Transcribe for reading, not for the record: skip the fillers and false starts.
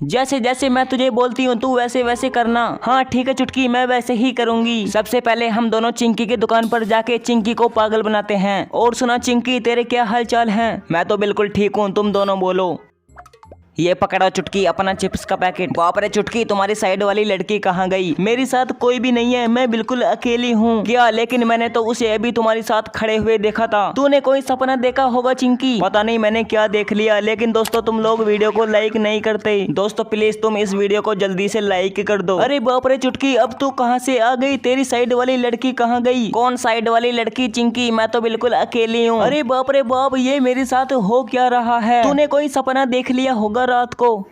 जैसे जैसे मैं तुझे बोलती हूँ तू वैसे वैसे करना। हाँ ठीक है चुटकी, मैं वैसे ही करूंगी। सबसे पहले हम दोनों चिंकी की दुकान पर जाके चिंकी को पागल बनाते हैं। और सुना चिंकी, तेरे क्या हाल चाल हैं? मैं तो बिल्कुल ठीक हूँ, तुम दोनों बोलो। ये पकड़ो चुटकी अपना चिप्स का पैकेट। बाप रे चुटकी, तुम्हारी साइड वाली लड़की कहाँ गई? मेरे साथ कोई भी नहीं है, मैं बिल्कुल अकेली हूँ। क्या? लेकिन मैंने तो उसे अभी तुम्हारे साथ खड़े हुए देखा था। तूने कोई सपना देखा होगा चिंकी। पता नहीं मैंने क्या देख लिया, लेकिन दोस्तों तुम लोग वीडियो को लाइक नहीं करते। दोस्तों प्लीज तुम इस वीडियो को जल्दी से लाइक कर दो। अरे बाप रे चुटकी, अब तू कहाँ से आ गई? तेरी साइड वाली लड़की कहाँ गई? कौन साइड वाली लड़की चिंकी? मैं तो बिल्कुल अकेली हूँ। अरे बाप रे बाप, ये मेरे साथ हो क्या रहा है? तूने कोई सपना देख लिया होगा रात को।